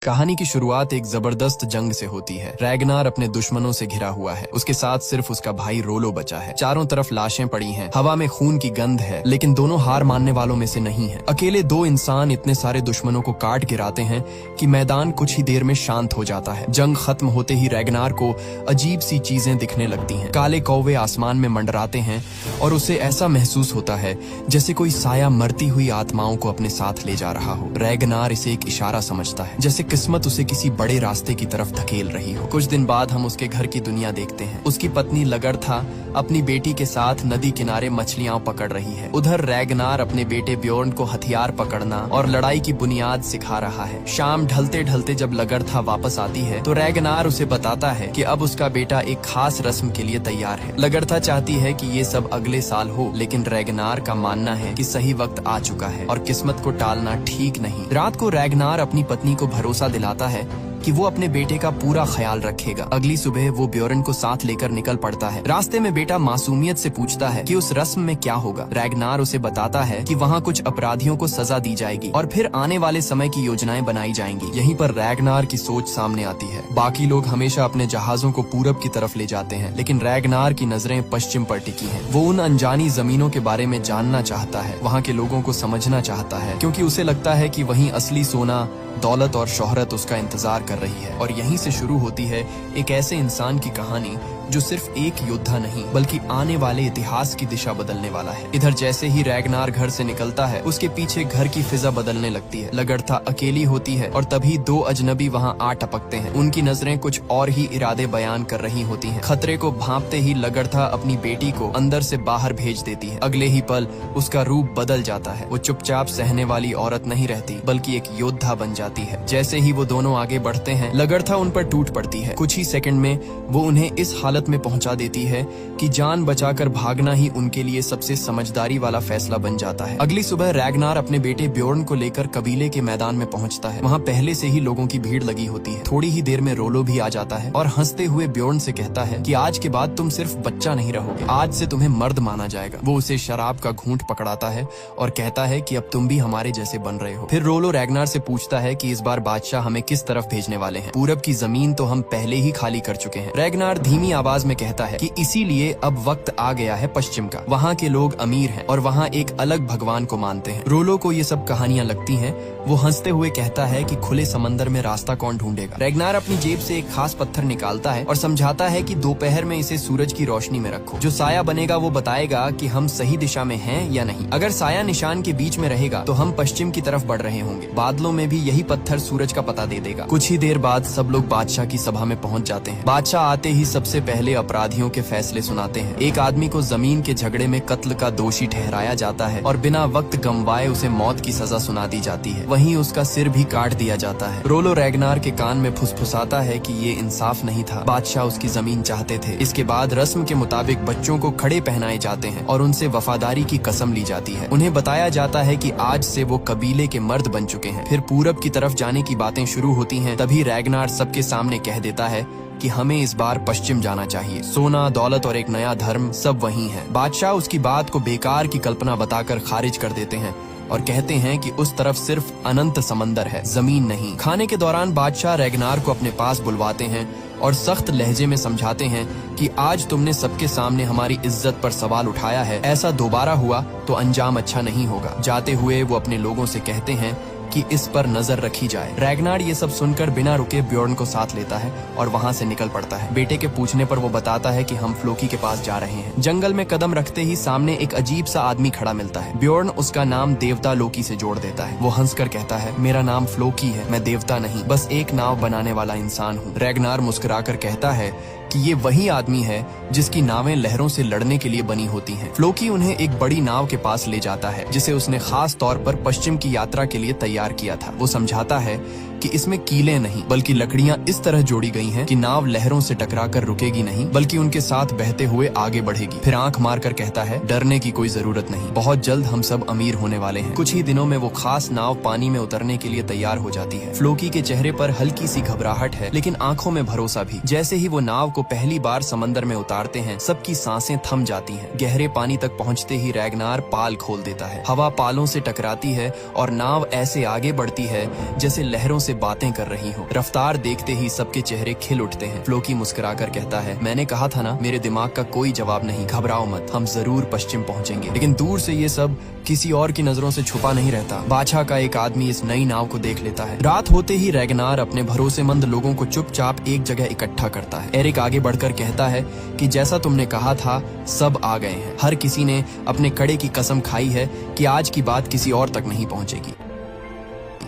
कहानी की शुरुआत एक जबरदस्त जंग से होती है। रैगनार अपने दुश्मनों से घिरा हुआ है। उसके साथ सिर्फ उसका भाई रोलो बचा है। चारों तरफ लाशें पड़ी हैं, हवा में खून की गंध है, लेकिन दोनों हार मानने वालों में से नहीं है। अकेले दो इंसान इतने सारे दुश्मनों को काट गिराते हैं कि मैदान कुछ ही देर में शांत हो जाता है। जंग खत्म होते ही रैगनार को अजीब सी चीजें दिखने लगती हैं। काले कौवे आसमान में मंडराते हैं और उसे ऐसा महसूस होता है जैसे कोई साया मरती हुई आत्माओं को अपने साथ ले जा रहा हो। रैगनार इसे एक इशारा समझता है, जैसे किस्मत उसे किसी बड़े रास्ते की तरफ धकेल रही हो। कुछ दिन बाद हम उसके घर की दुनिया देखते हैं। उसकी पत्नी लगरथा अपनी बेटी के साथ नदी किनारे मछलियां पकड़ रही है। उधर रैगनार अपने बेटे ब्योर्न को हथियार पकड़ना और लड़ाई की बुनियाद सिखा रहा है। शाम ढलते ढलते जब लगरथा वापस आती है तो रैगनार उसे बताता है कि अब उसका बेटा एक खास रस्म के लिए तैयार है। लगरथा चाहती है कि ये सब अगले साल हो, लेकिन रैगनार का मानना है कि सही वक्त आ चुका है और किस्मत को टालना ठीक नहीं। रात को रैगनार अपनी पत्नी को भरोसा दिलाता है कि वो अपने बेटे का पूरा ख्याल रखेगा। अगली सुबह वो ब्योर्न को साथ लेकर निकल पड़ता है। रास्ते में बेटा मासूमियत से पूछता है कि उस रस्म में क्या होगा। रैगनार उसे बताता है कि वहाँ कुछ अपराधियों को सजा दी जाएगी और फिर आने वाले समय की योजनाएं बनाई जाएंगी। यहीं पर रैगनार की सोच सामने आती है। बाकी लोग हमेशा अपने जहाजों को पूरब की तरफ ले जाते हैं, लेकिन रैगनार की नजरें पश्चिम पर टिकी हैं। वो उन अनजानी जमीनों के बारे में जानना चाहता है, वहाँ के लोगों को समझना चाहता है, क्योंकि उसे लगता है कि वहीं असली सोना, दौलत और शोहरत उसका इंतजार कर रही है। और यहीं से शुरू होती है एक ऐसे इंसान की कहानी जो सिर्फ एक योद्धा नहीं बल्कि आने वाले इतिहास की दिशा बदलने वाला है। इधर जैसे ही रैगनार घर से निकलता है, उसके पीछे घर की फिजा बदलने लगती है। लगरथा अकेली होती है और तभी दो अजनबी वहाँ आ टपकते हैं। उनकी नजरें कुछ और ही इरादे बयान कर रही होती हैं। खतरे को भांपते ही लगरथा अपनी बेटी को अंदर से बाहर भेज देती है। अगले ही पल उसका रूप बदल जाता है। वो चुपचाप सहने वाली औरत नहीं रहती बल्कि एक योद्धा बन जाती है। जैसे ही वो दोनों आगे बढ़ते हैं, लगरथा उन पर टूट पड़ती है। कुछ ही सेकंड में वो उन्हें इस हालत में पहुंचा देती है कि जान बचाकर भागना ही उनके लिए सबसे समझदारी वाला फैसला बन जाता है। अगली सुबह रैगनार अपने बेटे ब्योर्न को लेकर कबीले के मैदान में पहुंचता है। वहां पहले से ही लोगों की भीड़ लगी होती है। थोड़ी ही देर में रोलो भी आ जाता है और हंसते हुए ब्योर्न से कहता है कि आज के बाद तुम सिर्फ बच्चा नहीं रहोगे, आज से तुम्हें मर्द माना जाएगा। वो उसे शराब का घूंट पकड़ाता है और कहता है कि अब तुम भी हमारे जैसे बन रहे हो। फिर रोलो रैगनार से पूछता है कि इस बार बादशाह हमें किस तरफ भेजने वाले हैं। पूरब की जमीन तो हम पहले ही खाली कर चुके हैं। रैगनार धीमी आवाज में कहता है कि इसीलिए अब वक्त आ गया है पश्चिम का। वहाँ के लोग अमीर हैं और वहाँ एक अलग भगवान को मानते हैं। रोलो को ये सब कहानियाँ लगती हैं। वो हंसते हुए कहता है कि खुले समंदर में रास्ता कौन ढूंढेगा। रैगनार अपनी जेब से एक खास पत्थर निकालता है और समझाता है कि दोपहर में इसे सूरज की रोशनी में रखो। जो साया बनेगा वो बताएगा कि हम सही दिशा में हैं या नहीं। अगर साया निशान के बीच में रहेगा तो हम पश्चिम की तरफ बढ़ रहे होंगे। बादलों में भी यही पत्थर सूरज का पता दे देगा। कुछ ही देर बाद सब लोग बादशाह की सभा में पहुंच जाते हैं। बादशाह आते ही सबसे पहले अपराधियों के फैसले सुनाते हैं। एक आदमी को जमीन के झगड़े में कत्ल का दोषी ठहराया जाता है और बिना वक्त गंवाए उसे मौत की सजा सुना दी जाती है। वहीं उसका सिर भी काट दिया जाता है। रोलो रैगनार के कान में फुसफुसाता है कि ये इंसाफ नहीं था, बादशाह उसकी जमीन चाहते थे। इसके बाद रस्म के मुताबिक बच्चों को खड़े पहनाए जाते हैं और उनसे वफादारी की कसम ली जाती है। उन्हें बताया जाता है कि आज से वो कबीले के मर्द बन चुके हैं। फिर पूरब की तरफ जाने की बातें शुरू होती हैं। तभी रैगनार सबके सामने कह देता है कि हमें इस बार पश्चिम जाना चाहिए। सोना, दौलत और एक नया धर्म सब वहीं है। बादशाह उसकी बात को बेकार की कल्पना बताकर खारिज कर देते हैं और कहते हैं कि उस तरफ सिर्फ अनंत समंदर है, जमीन नहीं। खाने के दौरान बादशाह रैगनार को अपने पास बुलवाते हैं और सख्त लहजे में समझाते हैं कि आज तुमने सबके सामने हमारी इज्जत पर सवाल उठाया है। ऐसा दोबारा हुआ तो अंजाम अच्छा नहीं होगा। जाते हुए वो अपने लोगों से कहते हैं कि इस पर नजर रखी जाए। रैगनार ये सब सुनकर बिना रुके ब्योर्न को साथ लेता है और वहाँ से निकल पड़ता है। बेटे के पूछने पर वो बताता है कि हम फ्लोकी के पास जा रहे हैं। जंगल में कदम रखते ही सामने एक अजीब सा आदमी खड़ा मिलता है। ब्योर्न उसका नाम देवता लोकी से जोड़ देता है। वो हंसकर कहता है, मेरा नाम फ्लोकी है, मैं देवता नहीं, बस एक नाव बनाने वाला इंसान हूँ। रैगनार मुस्कुराकर कहता है कि ये वही आदमी है जिसकी नावें लहरों से लड़ने के लिए बनी होती हैं। फ्लोकी उन्हें एक बड़ी नाव के पास ले जाता है जिसे उसने खास तौर पर पश्चिम की यात्रा के लिए तैयार किया था। वो समझाता है कि इसमें कीलें नहीं बल्कि लकड़ियां इस तरह जोड़ी गई हैं कि नाव लहरों से टकराकर रुकेगी नहीं बल्कि उनके साथ बहते हुए आगे बढ़ेगी। फिर आंख मारकर कहता है, डरने की कोई जरूरत नहीं, बहुत जल्द हम सब अमीर होने वाले हैं। कुछ ही दिनों में वो खास नाव पानी में उतरने के लिए तैयार हो जाती है। फ्लोकी के चेहरे पर हल्की सी घबराहट है लेकिन आंखों में भरोसा भी। जैसे ही वो नाव को पहली बार समंदर में उतारते हैं, सबकी सांसें थम जाती हैं। गहरे पानी तक पहुंचते ही रैगनार पाल खोल देता है। हवा पालों से टकराती है और नाव ऐसे आगे बढ़ती है जैसे लहरों से से बातें कर रही हो। रफ्तार देखते ही सबके चेहरे खिल उठते हैं। फ्लोकी मुस्कुराकर कहता है, मैंने कहा था ना, मेरे दिमाग का कोई जवाब नहीं, घबराओ मत, हम जरूर पश्चिम पहुंचेंगे। लेकिन दूर से ये सब किसी और की नजरों से छुपा नहीं रहता। बादशाह का एक आदमी इस नई नाव को देख लेता है। रात होते ही रैगनार अपने भरोसेमंद लोगों को चुपचाप एक जगह इकट्ठा करता है। एरिक आगे बढ़कर कहता है कि जैसा तुमने कहा था, सब आ गए हैं। हर किसी ने अपने कड़े की कसम खाई है कि आज की बात किसी और तक नहीं पहुंचेगी।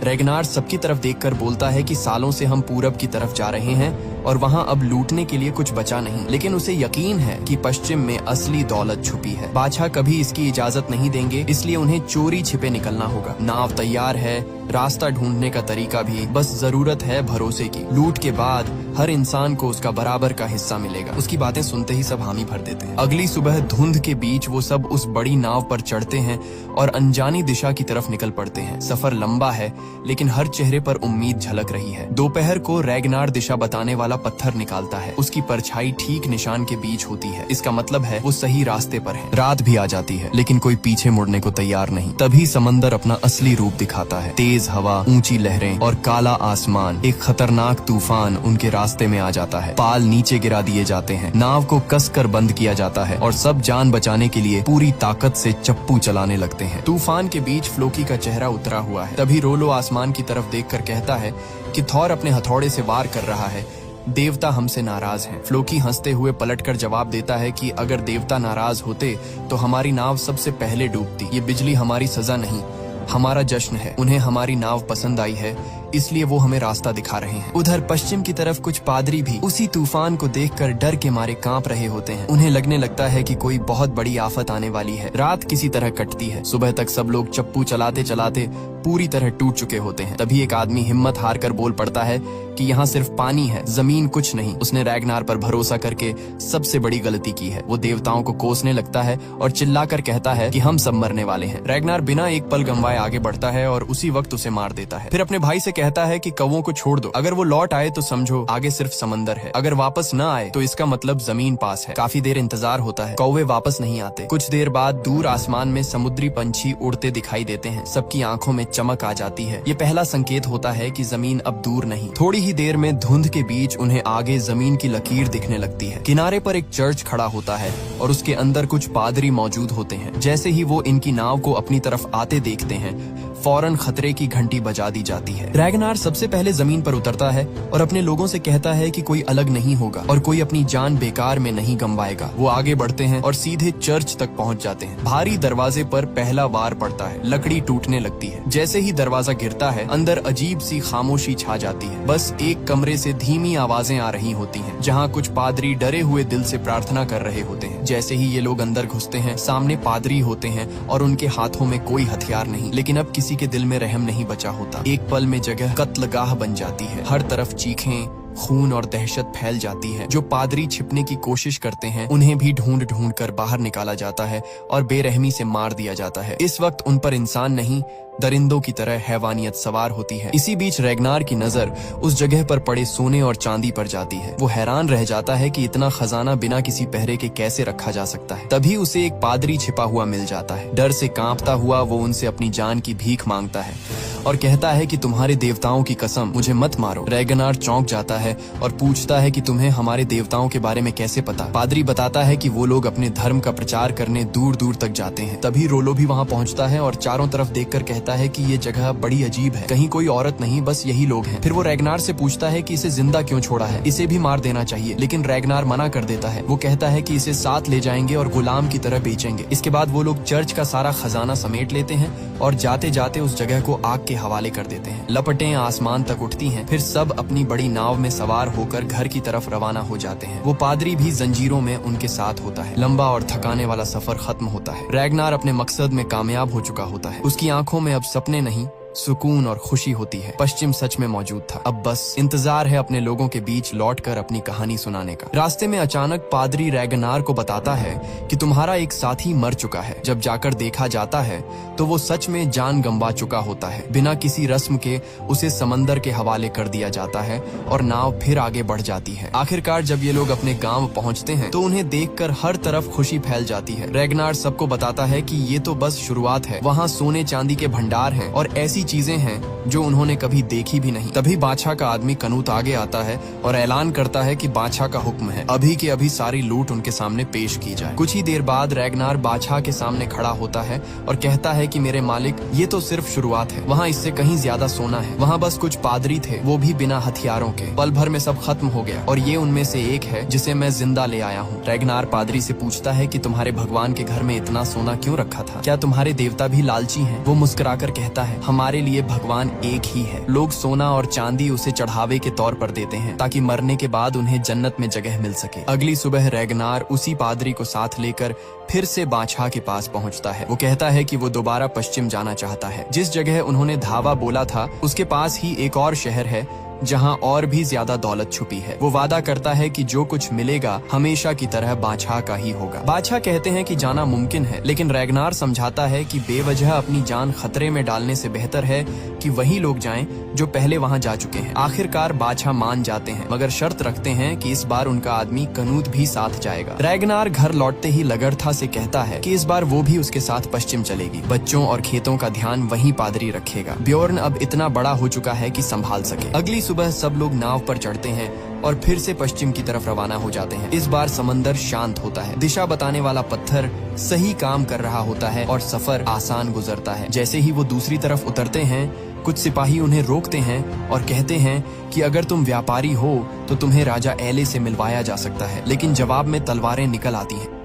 रैगनार सबकी तरफ देखकर बोलता है कि सालों से हम पूरब की तरफ जा रहे हैं और वहाँ अब लूटने के लिए कुछ बचा नहीं, लेकिन उसे यकीन है कि पश्चिम में असली दौलत छुपी है। बादशाह कभी इसकी इजाजत नहीं देंगे, इसलिए उन्हें चोरी छिपे निकलना होगा। नाव तैयार है, रास्ता ढूंढने का तरीका भी, बस जरूरत है भरोसे की। लूट के बाद हर इंसान को उसका बराबर का हिस्सा मिलेगा। उसकी बातें सुनते ही सब हामी भर देते हैं। अगली सुबह धुंध के बीच वो सब उस बड़ी नाव पर चढ़ते हैं और अनजानी दिशा की तरफ निकल पड़ते हैं। सफर लंबा है, लेकिन हर चेहरे पर उम्मीद झलक रही है। दोपहर को रैगनार दिशा बताने वाला पत्थर निकालता है। उसकी परछाई ठीक निशान के बीच होती है। इसका मतलब है वो सही रास्ते पर है। रात भी आ जाती है, लेकिन कोई पीछे मुड़ने को तैयार नहीं। तभी समंदर अपना असली रूप दिखाता है। तेज हवा, ऊंची लहरें और काला आसमान। एक खतरनाक तूफान उनके रास्ते में आ जाता है। पाल नीचे गिरा दिए जाते हैं, नाव को कसकर बंद किया जाता है और सब जान बचाने के लिए पूरी ताकत से चप्पू चलाने लगते हैं। तूफान के बीच फ्लोकी का चेहरा उतरा हुआ है। तभी रोलो आसमान की तरफ देखकर कहता है कि थॉर अपने हथौड़े से वार कर रहा है। देवता हमसे नाराज हैं। फ्लोकी हंसते हुए पलटकर जवाब देता है कि अगर देवता नाराज होते तो हमारी नाव सबसे पहले डूबती। ये बिजली हमारी सजा नहीं, हमारा जश्न है। उन्हें हमारी नाव पसंद आई है, इसलिए वो हमें रास्ता दिखा रहे हैं। उधर पश्चिम की तरफ कुछ पादरी भी उसी तूफान को देखकर डर के मारे कांप रहे होते हैं। उन्हें लगने लगता है कि कोई बहुत बड़ी आफत आने वाली है। रात किसी तरह कटती है। सुबह तक सब लोग चप्पू चलाते चलाते पूरी तरह टूट चुके होते हैं। तभी एक आदमी हिम्मत हार कर बोल पड़ता है कि यहाँ सिर्फ पानी है, जमीन कुछ नहीं। उसने रैगनार पर भरोसा करके सबसे बड़ी गलती की है। वो देवताओं को कोसने लगता है और चिल्लाकर कहता है कि हम सब मरने वाले हैं। रैगनार बिना एक पल गंवाए आगे बढ़ता है और उसी वक्त उसे मार देता है। फिर अपने भाई से कहता है कि कौवों को छोड़ दो, अगर वो लौट आए तो समझो आगे सिर्फ समंदर है, अगर वापस न आए तो इसका मतलब जमीन पास है। काफी देर इंतजार होता है, कौवे वापस नहीं आते। कुछ देर बाद दूर आसमान में समुद्री पंछी उड़ते दिखाई देते हैं। सबकी आंखों में चमक आ जाती है। ये पहला संकेत होता है कि जमीन अब दूर नहीं। थोड़ी ही देर में धुंध के बीच उन्हें आगे जमीन की लकीर दिखने लगती है। किनारे पर एक चर्च खड़ा होता है और उसके अंदर कुछ पादरी मौजूद होते हैं। जैसे ही वो इनकी नाव को अपनी तरफ आते देखते हैं, फौरन खतरे की घंटी बजा दी जाती है। रैगनार सबसे पहले जमीन पर उतरता है और अपने लोगों से कहता है कि कोई अलग नहीं होगा और कोई अपनी जान बेकार में नहीं गंवाएगा। वो आगे बढ़ते हैं और सीधे चर्च तक पहुंच जाते हैं। भारी दरवाजे पर पहला वार पड़ता है। लकड़ी टूटने लगती है। जैसे ही दरवाजा गिरता है, अंदर अजीब सी खामोशी छा जाती है। बस एक कमरे से धीमी आवाजें आ रही होती हैं, जहाँ कुछ पादरी डरे हुए दिल से प्रार्थना कर रहे होते हैं। जैसे ही ये लोग अंदर घुसते हैं, सामने पादरी होते हैं और उनके हाथों में कोई हथियार नहीं। लेकिन अब किसी के दिल में रहम नहीं बचा होता। एक पल में जगह कत्लगाह बन जाती है। हर तरफ चीखें, खून और दहशत फैल जाती है। जो पादरी छिपने की कोशिश करते हैं, उन्हें भी ढूंढ ढूंढ कर बाहर निकाला जाता है और बेरहमी से मार दिया जाता है। इस वक्त उन पर इंसान नहीं, दरिंदों की तरह हैवानियत सवार होती है। इसी बीच रैगनार की नजर उस जगह पर पड़े सोने और चांदी पर जाती है। वो हैरान रह जाता है कि इतना खजाना बिना किसी पहरे के कैसे रखा जा सकता है। तभी उसे एक पादरी छिपा हुआ मिल जाता है। डर से कांपता हुआ वो उनसे अपनी जान की भीख मांगता है और कहता है कि तुम्हारे देवताओं की कसम, मुझे मत मारो। रैगनार चौंक जाता है और पूछता है कि तुम्हें हमारे देवताओं के बारे में कैसे पता। पादरी बताता है कि वो लोग अपने धर्म का प्रचार करने दूर दूर तक जाते हैं। तभी रोलो भी वहाँ पहुँचता है और चारों तरफ देखकर कहता है कि ये जगह बड़ी अजीब है, कहीं कोई औरत नहीं, बस यही लोग हैं। फिर वो रैगनार से पूछता है कि इसे जिंदा क्यों छोड़ा है, इसे भी मार देना चाहिए। लेकिन रैगनार मना कर देता है। वो कहता है कि इसे साथ ले जाएंगे और गुलाम की तरह बेचेंगे। इसके बाद वो लोग चर्च का सारा खजाना समेट लेते हैं और जाते जाते उस जगह को आग के हवाले कर देते हैं। लपटें आसमान तक उठती हैं। फिर सब अपनी बड़ी नाव में सवार होकर घर की तरफ रवाना हो जाते हैं। वो पादरी भी जंजीरों में उनके साथ होता है। लंबा और थकाने वाला सफर खत्म होता है। रैगनार अपने मकसद में कामयाब हो चुका होता है। उसकी आंखों में अब सपने नहीं, सुकून और खुशी होती है। पश्चिम सच में मौजूद था। अब बस इंतजार है अपने लोगों के बीच लौटकर अपनी कहानी सुनाने का। रास्ते में अचानक पादरी रैगनार को बताता है कि तुम्हारा एक साथी मर चुका है। जब जाकर देखा जाता है तो वो सच में जान गंवा चुका होता है। बिना किसी रस्म के उसे समंदर के हवाले कर दिया जाता है और नाव फिर आगे बढ़ जाती है। आखिरकार जब ये लोग अपने गांव पहुंचते हैं तो उन्हें देखकर हर तरफ खुशी फैल जाती है। रैगनार सबको बताता है कि ये तो बस शुरुआत है। वहाँ सोने चांदी के भंडार हैं और ऐसी ऐसी चीजें हैं जो उन्होंने कभी देखी भी नहीं। तभी बादशाह का आदमी कनूत आगे आता है और ऐलान करता है कि बादशाह का हुक्म है, अभी के अभी सारी लूट उनके सामने पेश की जाए। कुछ ही देर बाद रैगनार बादशाह के सामने खड़ा होता है और कहता है कि मेरे मालिक, ये तो सिर्फ शुरुआत है, वहाँ इससे कहीं ज्यादा सोना है। वहाँ बस कुछ पादरी थे, वो भी बिना हथियारों के। पल भर में सब खत्म हो गया और ये उनमें से एक है जिसे मैं जिंदा ले आया हूँ। रैगनार पादरी से पूछता है कि तुम्हारे भगवान के घर में इतना सोना क्यों रखा था? क्या तुम्हारे देवता भी लालची हैं? वो मुस्कुराकर कहता है, हमारे लिए भगवान एक ही है। लोग सोना और चांदी उसे चढ़ावे के तौर पर देते हैं ताकि मरने के बाद उन्हें जन्नत में जगह मिल सके। अगली सुबह रैगनार उसी पादरी को साथ लेकर फिर से बादशाह के पास पहुंचता है। वो कहता है कि वो दोबारा पश्चिम जाना चाहता है। जिस जगह उन्होंने धावा बोला था उसके पास ही एक और शहर है जहां और भी ज्यादा दौलत छुपी है। वो वादा करता है कि जो कुछ मिलेगा हमेशा की तरह बादशाह का ही होगा। बादशाह कहते हैं कि जाना मुमकिन है, लेकिन रैगनार समझाता है कि बेवजह अपनी जान खतरे में डालने से बेहतर है कि वही लोग जाएं जो पहले वहां जा चुके हैं। आखिरकार बादशाह मान जाते हैं, मगर शर्त रखते हैं कि इस बार उनका आदमी कनूत भी साथ जाएगा। रैगनार घर लौटते ही लगड़था से कहता है कि इस बार वो भी उसके साथ पश्चिम चलेगी। बच्चों और खेतों का ध्यान वही पादरी रखेगा। ब्योर्न अब इतना बड़ा हो चुका है कि संभाल सके। अगली सुबह सब लोग नाव पर चढ़ते हैं और फिर से पश्चिम की तरफ रवाना हो जाते हैं। इस बार समंदर शांत होता है, दिशा बताने वाला पत्थर सही काम कर रहा होता है और सफर आसान गुजरता है। जैसे ही वो दूसरी तरफ उतरते हैं, कुछ सिपाही उन्हें रोकते हैं और कहते हैं कि अगर तुम व्यापारी हो तो तुम्हें राजा एले से मिलवाया जा सकता है, लेकिन जवाब में तलवारें निकल आती हैं।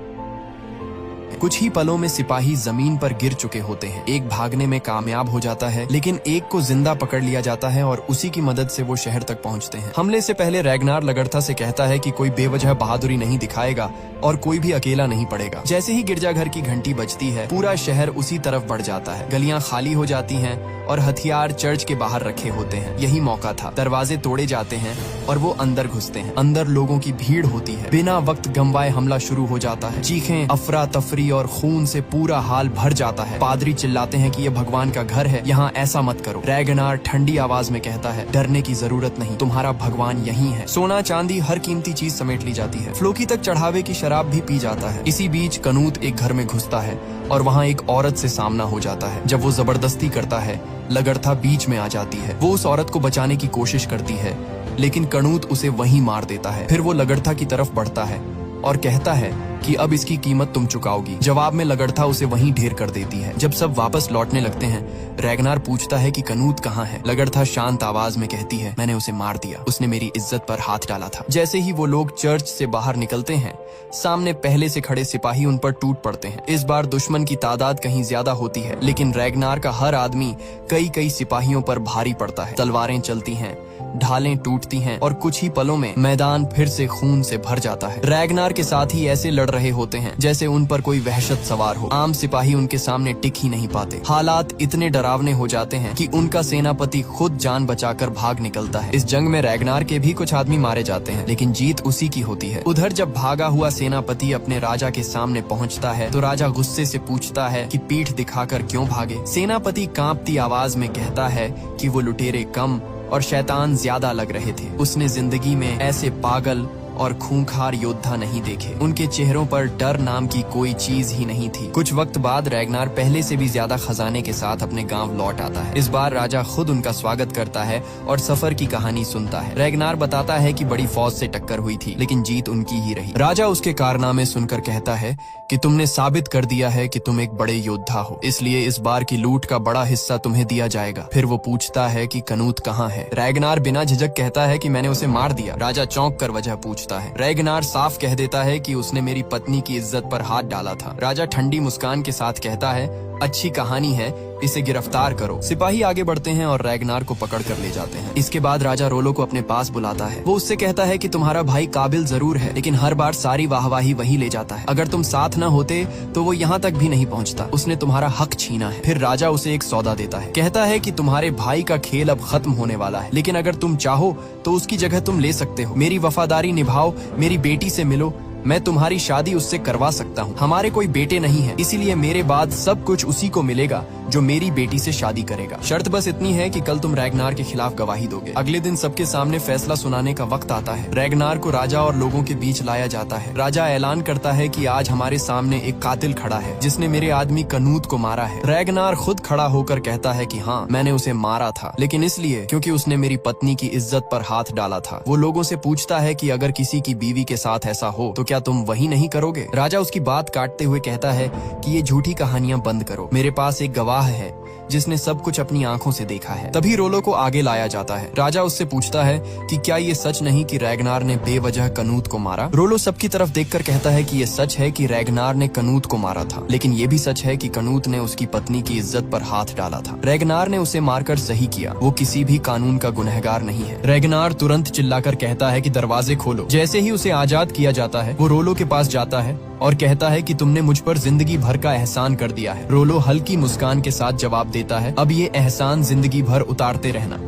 कुछ ही पलों में सिपाही जमीन पर गिर चुके होते हैं। एक भागने में कामयाब हो जाता है, लेकिन एक को जिंदा पकड़ लिया जाता है और उसी की मदद से वो शहर तक पहुंचते हैं। हमले से पहले रैगनार लगड़था से कहता है कि कोई बेवजह बहादुरी नहीं दिखाएगा और कोई भी अकेला नहीं पड़ेगा। जैसे ही गिरजाघर की घंटी बजती है, पूरा शहर उसी तरफ बढ़ जाता है। गलियां खाली हो जाती हैं और हथियार चर्च के बाहर रखे होते हैं। यही मौका था। दरवाजे तोड़े जाते हैं और वो अंदर घुसते हैं। अंदर लोगों की भीड़ होती है। बिना वक्त गंवाए हमला शुरू हो जाता है। चीखें, अफरा तफरी और खून से पूरा हाल भर जाता है। पादरी चिल्लाते हैं कि ये भगवान का घर है, यहाँ ऐसा मत करो। रैगनार ठंडी आवाज में कहता है, डरने की जरूरत नहीं, तुम्हारा भगवान यहीं है। सोना चांदी हर कीमती चीज समेट ली जाती है। फ्लोकी तक चढ़ावे की शराब भी पी जाता है। इसी बीच कनूत एक घर में घुसता है और वहाँ एक औरत से सामना हो जाता है। जब वो जबरदस्ती करता है, लगड़था बीच में आ जाती है। वो उस औरत को बचाने की कोशिश करती है, लेकिन कनूत उसे वहीं मार देता है। फिर वो लगड़था की तरफ बढ़ता है और कहता है कि अब इसकी कीमत तुम चुकाओगी। जवाब में लगड़था उसे वहीं ढेर कर देती है। जब सब वापस लौटने लगते हैं, रैगनार पूछता है कि कनूत कहाँ है। लगड़था शांत आवाज में कहती है, मैंने उसे मार दिया, उसने मेरी इज्जत पर हाथ डाला था। जैसे ही वो लोग चर्च से बाहर निकलते हैं, सामने पहले से खड़े सिपाही उन पर टूट पड़ते हैं। इस बार दुश्मन की तादाद कहीं ज्यादा होती है, लेकिन रैगनार का हर आदमी कई कई सिपाहियों पर भारी पड़ता है। तलवारें चलती हैं, ढालें टूटती हैं और कुछ ही पलों में मैदान फिर से खून से भर जाता है। रैगनार के साथ ही ऐसे लड़ रहे होते हैं जैसे उन पर कोई वहशत सवार हो। आम सिपाही उनके सामने टिक ही नहीं पाते। हालात इतने डरावने हो जाते हैं कि उनका सेनापति खुद जान बचाकर भाग निकलता है। इस जंग में रैगनार के भी कुछ आदमी मारे जाते हैं, लेकिन जीत उसी की होती है। उधर जब भागा हुआ सेनापति अपने राजा के सामने पहुंचता है तो राजा गुस्से से पूछता है कि पीठ दिखाकर क्यों भागे। सेनापति कांपती आवाज में कहता है कि वो लुटेरे कम और शैतान ज्यादा लग रहे थे। उसने जिंदगी में ऐसे पागल और खूंखार योद्धा नहीं देखे। उनके चेहरों पर डर नाम की कोई चीज ही नहीं थी। कुछ वक्त बाद रैगनार पहले से भी ज्यादा खजाने के साथ अपने गांव लौट आता है। इस बार राजा खुद उनका स्वागत करता है और सफर की कहानी सुनता है। रैगनार बताता है कि बड़ी फौज से टक्कर हुई थी, लेकिन जीत उनकी ही रही। राजा उसके कारनामे सुनकर कहता है कि तुमने साबित कर दिया है कि तुम एक बड़े योद्धा हो, इसलिए इस बार की लूट का बड़ा हिस्सा तुम्हें दिया जाएगा। फिर वो पूछता है कि कनूत कहाँ है। रैगनार बिना झिझक कहता है कि मैंने उसे मार दिया। राजा चौंक कर वजह पूछता है। रैगनार साफ कह देता है कि उसने मेरी पत्नी की इज्जत पर हाथ डाला था। राजा ठंडी मुस्कान के साथ कहता है, अच्छी कहानी है, इसे गिरफ्तार करो। सिपाही आगे बढ़ते हैं और रैगनार को पकड़ कर ले जाते हैं। इसके बाद राजा रोलो को अपने पास बुलाता है। वो उससे कहता है कि तुम्हारा भाई काबिल जरूर है, लेकिन हर बार सारी वाहवाही वही ले जाता है। अगर तुम साथ न होते तो वो यहाँ तक भी नहीं पहुँचता। उसने तुम्हारा हक छीना है। फिर राजा उसे एक सौदा देता है। कहता है कि तुम्हारे भाई का खेल अब खत्म होने वाला है, लेकिन अगर तुम चाहो तो उसकी जगह तुम ले सकते हो। मेरी वफादारी निभाओ, मेरी बेटी से मिलो, मैं तुम्हारी शादी उससे करवा सकता हूँ। हमारे कोई बेटे नहीं है, इसीलिए मेरे बाद सब कुछ उसी को मिलेगा। जो मेरी बेटी से शादी करेगा। शर्त बस इतनी है कि कल तुम रैगनार के खिलाफ गवाही दोगे। अगले दिन सबके सामने फैसला सुनाने का वक्त आता है। रैगनार को राजा और लोगों के बीच लाया जाता है। राजा ऐलान करता है कि आज हमारे सामने एक कातिल खड़ा है जिसने मेरे आदमी कनूत को मारा है। रैगनार खुद खड़ा होकर कहता है कि हाँ, मैंने उसे मारा था, लेकिन इसलिए क्योंकि उसने मेरी पत्नी की इज्जत पर हाथ डाला था। वो लोगों से पूछता है कि अगर किसी की बीवी के साथ ऐसा हो तो क्या तुम वही नहीं करोगे? राजा उसकी बात काटते हुए कहता है कि ये झूठी कहानियां बंद करो, मेरे पास एक गवाह है जिसने सब कुछ अपनी आंखों से देखा है। तभी रोलो को आगे लाया जाता है। राजा उससे पूछता है कि क्या ये सच नहीं कि रैगनार ने बेवजह कनूत को मारा? रोलो सबकी तरफ देखकर कहता है कि ये सच है कि रैगनार ने कनूत को मारा था, लेकिन ये भी सच है कि कनूत ने उसकी पत्नी की इज्जत पर हाथ डाला था। रैगनार ने उसे मारकर सही किया, वो किसी भी कानून का गुनहगार नहीं है। रैगनार तुरंत चिल्लाकर कहता है कि दरवाजे खोलो। जैसे ही उसे आजाद किया जाता है, वो रोलो के पास जाता है और कहता है कि तुमने मुझ पर जिंदगी भर का एहसान कर दिया है। रोलो हल्की मुस्कान के साथ जवाब देता है, अब ये एहसान जिंदगी भर उतारते रहना।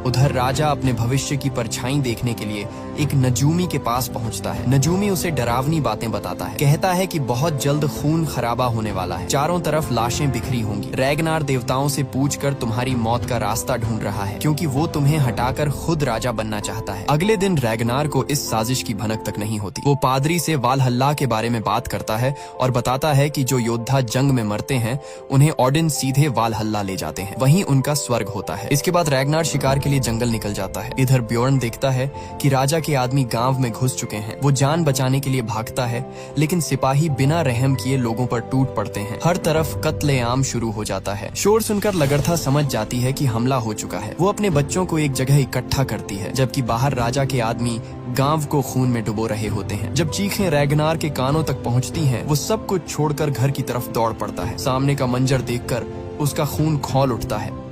उधर राजा अपने भविष्य की परछाई देखने के लिए एक नजूमी के पास पहुंचता है। नजूमी उसे डरावनी बातें बताता है। कहता है कि बहुत जल्द खून खराबा होने वाला है, चारों तरफ लाशें बिखरी होंगी। रैगनार देवताओं से पूछकर तुम्हारी मौत का रास्ता ढूंढ रहा है, क्योंकि वो तुम्हें हटाकर खुद राजा बनना चाहता है। अगले दिन रैगनार को इस साजिश की भनक तक नहीं होती। वो पादरी से वालहल्ला के बारे में बात करता है और बताता है कि जो योद्धा जंग में मरते हैं उन्हें ऑडिन सीधे वालहल्ला ले जाते हैं, वहीं उनका स्वर्ग होता है। इसके बाद रैगनार शिकार के लिए जंगल निकल जाता है। इधर ब्योर्न देखता है कि राजा के आदमी गांव में घुस चुके हैं। वो जान बचाने के लिए भागता है, लेकिन सिपाही बिना रहम किए लोगों पर टूट पड़ते हैं। हर तरफ कत्लेआम शुरू हो जाता है। शोर सुनकर लगरथा समझ जाती है कि हमला हो चुका है। वो अपने बच्चों को एक जगह इकट्ठा करती है, जबकि बाहर राजा के आदमी गांव को खून में डुबो रहे होते हैं। जब चीखें रैगनार के कानों तक पहुंचती हैं, वो सब कुछ छोड़कर घर की तरफ दौड़ पड़ता है। सामने का मंजर देखकर उसका खून खौल उठता है।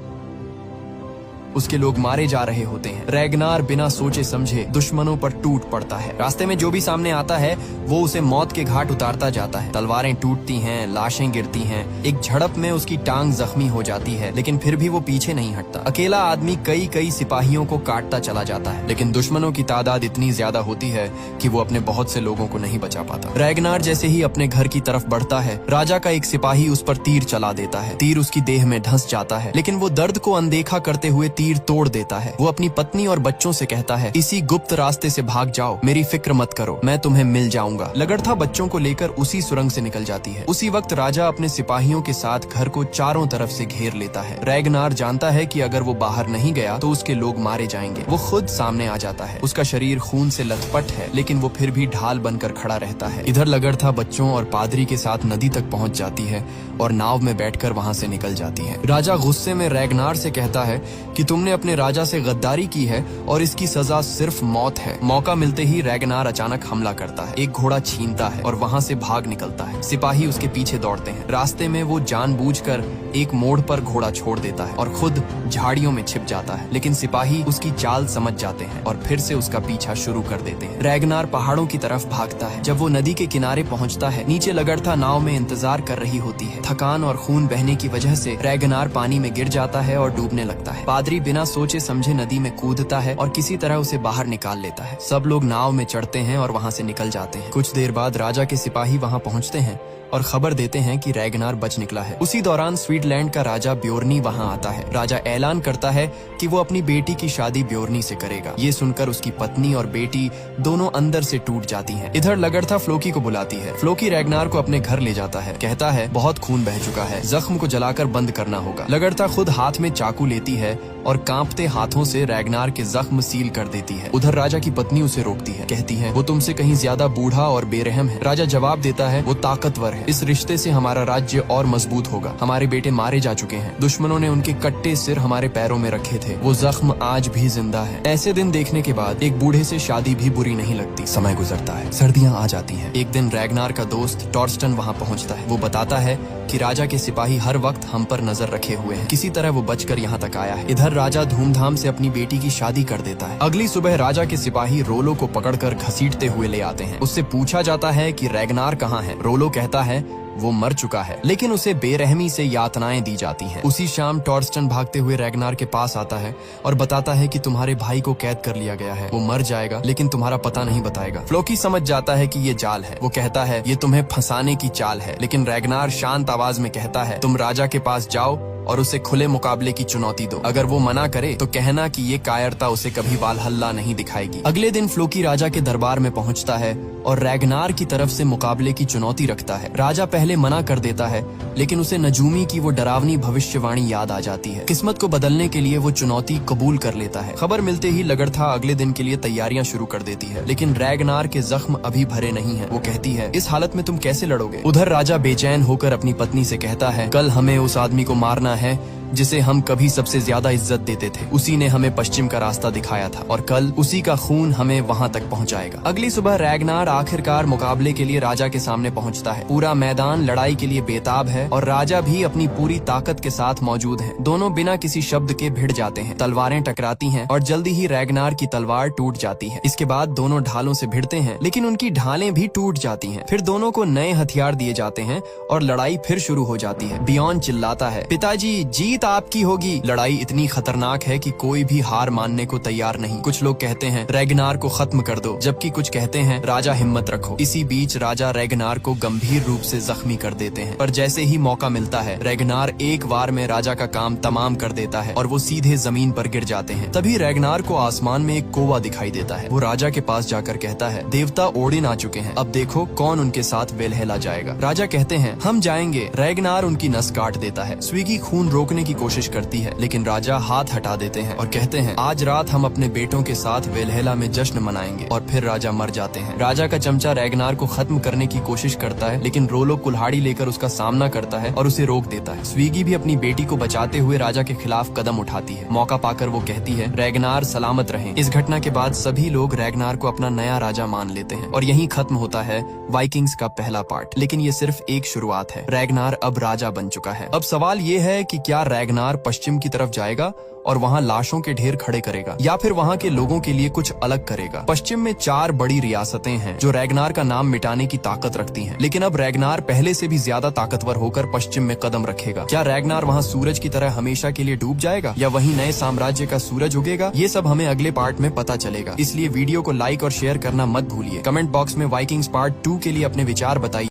उसके लोग मारे जा रहे होते हैं। रैगनार बिना सोचे समझे दुश्मनों पर टूट पड़ता है। रास्ते में जो भी सामने आता है वो उसे मौत के घाट उतारता जाता है। तलवारें टूटती हैं, लाशें गिरती हैं। एक झड़प में उसकी टांग जख्मी हो जाती है, लेकिन फिर भी वो पीछे नहीं हटता। अकेला आदमी कई सिपाहियों को काटता चला जाता है, लेकिन दुश्मनों की तादाद इतनी ज्यादा होती है कि वो अपने बहुत से लोगों को नहीं बचा पाता। रैगनार जैसे ही अपने घर की तरफ बढ़ता है, राजा का एक सिपाही उस पर तीर चला देता है। तीर उसकी देह में धंस जाता है, लेकिन वो दर्द को अनदेखा करते हुए तीर तोड़ देता है। वो अपनी पत्नी और बच्चों से कहता है, इसी गुप्त रास्ते से भाग जाओ, मेरी फिक्र मत करो, मैं तुम्हें मिल जाऊंगा। लगड़था बच्चों को लेकर उसी सुरंग से निकल जाती है। उसी वक्त राजा अपने सिपाहियों के साथ घर को चारों तरफ से घेर लेता है। रैगनार जानता है कि अगर वो बाहर नहीं गया तो उसके लोग मारे जाएंगे। वो खुद सामने आ जाता है। उसका शरीर खून से लथपथ है, लेकिन वो फिर भी ढाल बनकर खड़ा रहता है। इधर लगड़था बच्चों और पादरी के साथ नदी तक पहुंच जाती है और नाव में बैठकर वहां से निकल जाती है। राजा गुस्से में रैगनार से कहता है कि तुमने अपने राजा से गद्दारी की है और इसकी सजा सिर्फ मौत है। मौका मिलते ही रैगनार अचानक हमला करता है, एक घोड़ा छीनता है और वहां से भाग निकलता है। सिपाही उसके पीछे दौड़ते हैं। रास्ते में वो जानबूझकर एक मोड़ पर घोड़ा छोड़ देता है और खुद झाड़ियों में छिप जाता है, लेकिन सिपाही उसकी चाल समझ जाते हैं और फिर से उसका पीछा शुरू कर देते हैं। रैगनार पहाड़ों की तरफ भागता है। जब वो नदी के किनारे पहुंचता है, नीचे लगड़था नाव में इंतजार कर रही होती है। थकान और खून बहने की वजह से रैगनार पानी में गिर जाता है और डूबने लगता है। पादरी बिना सोचे समझे नदी में कूदता है और किसी तरह उसे बाहर निकाल लेता है। सब लोग नाव में चढ़ते हैं और वहाँ से निकल जाते हैं। कुछ देर बाद राजा के सिपाही वहाँ पहुँचते हैं और खबर देते हैं कि रैगनार बच निकला है। उसी दौरान स्वीटलैंड का राजा ब्योर्नी वहाँ आता है। राजा ऐलान करता है कि वो अपनी बेटी की शादी ब्योर्नी से करेगा। ये सुनकर उसकी पत्नी और बेटी दोनों अंदर से टूट जाती हैं। इधर लगड़था फ्लोकी को बुलाती है। फ्लोकी रैगनार को अपने घर ले जाता है। कहता है बहुत खून बह चुका है, जख्म को जलाकर बंद करना होगा। लगड़था खुद हाथ में चाकू लेती है और कांपते हाथों से रैगनार के जख्म सील कर देती है। उधर राजा की पत्नी उसे रोकती है, कहती है वो तुमसे कहीं ज्यादा बूढ़ा और बेरहम है। राजा जवाब देता है वो ताकतवर है, इस रिश्ते से हमारा राज्य और मजबूत होगा। हमारे बेटे मारे जा चुके हैं, दुश्मनों ने उनके कट्टे सिर हमारे पैरों में रखे थे, वो जख्म आज भी जिंदा है। ऐसे दिन देखने के बाद एक बूढ़े से शादी भी बुरी नहीं लगती। समय गुजरता है, सर्दियाँ आ जाती हैं। एक दिन रैगनार का दोस्त टॉर्स्टन वहाँ पहुँचता है। वो बताता है कि राजा के सिपाही हर वक्त हम पर नजर रखे हुए हैं, किसी तरह वो बचकर यहाँ तक आया है। इधर राजा धूमधाम से अपनी बेटी की शादी कर देता है। अगली सुबह राजा के सिपाही रोलो को पकड़कर घसीटते हुए ले आते हैं। उससे पूछा जाता है कि रैगनार कहाँ है। रोलो कहता है वो मर चुका है, लेकिन उसे बेरहमी से यातनाएं दी जाती हैं। उसी शाम टॉर्स्टन भागते हुए रैगनार के पास आता है और बताता है कि तुम्हारे भाई को कैद कर लिया गया है। वो मर जाएगा लेकिन तुम्हारा पता नहीं बताएगा। फ्लोकी समझ जाता है कि ये जाल है। वो कहता है ये तुम्हें फंसाने की चाल है, लेकिन रैगनार शांत आवाज में कहता है तुम राजा के पास जाओ और उसे खुले मुकाबले की चुनौती दो। अगर वो मना करे तो कहना कि ये कायरता उसे कभी वालहल्ला नहीं दिखाएगी। अगले दिन फ्लोकी राजा के दरबार में पहुंचता है और रैगनार की तरफ से मुकाबले की चुनौती रखता है। राजा पहले मना कर देता है, लेकिन उसे नजूमी की वो डरावनी भविष्यवाणी याद आ जाती है। किस्मत को बदलने के लिए वो चुनौती कबूल कर लेता है। खबर मिलते ही लगड़था अगले दिन के लिए तैयारियां शुरू कर देती है, लेकिन रैगनार के जख्म अभी भरे नहीं है। वो कहती है इस हालत में तुम कैसे लड़ोगे। उधर राजा बेचैन होकर अपनी पत्नी से कहता है कल हमें उस आदमी को मारना है जिसे हम कभी सबसे ज्यादा इज्जत देते थे। उसी ने हमें पश्चिम का रास्ता दिखाया था और कल उसी का खून हमें वहां तक पहुंचाएगा। अगली सुबह रैगनार आखिरकार मुकाबले के लिए राजा के सामने पहुंचता है। पूरा मैदान लड़ाई के लिए बेताब है और राजा भी अपनी पूरी ताकत के साथ मौजूद है। दोनों बिना किसी शब्द के भिड़ जाते हैं। तलवारें टकराती हैं और जल्दी ही रैगनार की तलवार टूट जाती है। इसके बाद दोनों ढालों से भिड़ते हैं, लेकिन उनकी ढालें भी टूट जाती हैं। फिर दोनों को नए हथियार दिए जाते हैं और लड़ाई फिर शुरू हो जाती है। बियॉन चिल्लाता है पिताजी जीत आपकी होगी। लड़ाई इतनी खतरनाक है कि कोई भी हार मानने को तैयार नहीं। कुछ लोग कहते हैं रैगनार को खत्म कर दो, जबकि कुछ कहते हैं राजा हिम्मत रखो। इसी बीच राजा रैगनार को गंभीर रूप से जख्मी कर देते हैं, पर जैसे ही मौका मिलता है रैगनार एक वार में राजा का काम तमाम कर देता है और वो सीधे जमीन पर गिर जाते हैं। तभी रैगनार को आसमान में एक कौवा दिखाई देता है। वो राजा के पास जाकर कहता है देवता ओडिन आ चुके हैं, अब देखो कौन उनके साथ वेलहेला जाएगा। राजा कहते हैं हम जाएंगे। रैगनार उनकी नस काट देता है। स्वीगी खून रोकने की कोशिश करती है, लेकिन राजा हाथ हटा देते हैं और कहते हैं आज रात हम अपने बेटों के साथ वेलहेला में जश्न मनाएंगे। और फिर राजा मर जाते हैं। राजा का चमचा रैगनार को खत्म करने की कोशिश करता है, लेकिन रोलो कुल्हाड़ी लेकर उसका सामना करता है और उसे रोक देता है। स्वीगी भी अपनी बेटी को बचाते हुए राजा के खिलाफ कदम उठाती है। मौका पाकर वो कहती है रैगनार सलामत रहें। इस घटना के बाद सभी लोग रैगनार को अपना नया राजा मान लेते हैं और यहीं खत्म होता है वाइकिंग्स का पहला पार्ट। लेकिन ये सिर्फ एक शुरुआत है। रैगनार अब राजा बन चुका है। अब सवाल ये है कि क्या रैगनार पश्चिम की तरफ जाएगा और वहाँ लाशों के ढेर खड़े करेगा, या फिर वहाँ के लोगों के लिए कुछ अलग करेगा। पश्चिम में 4 बड़ी रियासतें हैं जो रैगनार का नाम मिटाने की ताकत रखती हैं, लेकिन अब रैगनार पहले से भी ज्यादा ताकतवर होकर पश्चिम में कदम रखेगा। क्या रैगनार वहाँ सूरज की तरह हमेशा के लिए डूब जाएगा या वहीं नए साम्राज्य का सूरज उगेगा? ये सब हमें अगले पार्ट में पता चलेगा। इसलिए वीडियो को लाइक और शेयर करना मत भूलिए। कमेंट बॉक्स में वाइकिंग्स पार्ट 2 के लिए अपने विचार बताइए।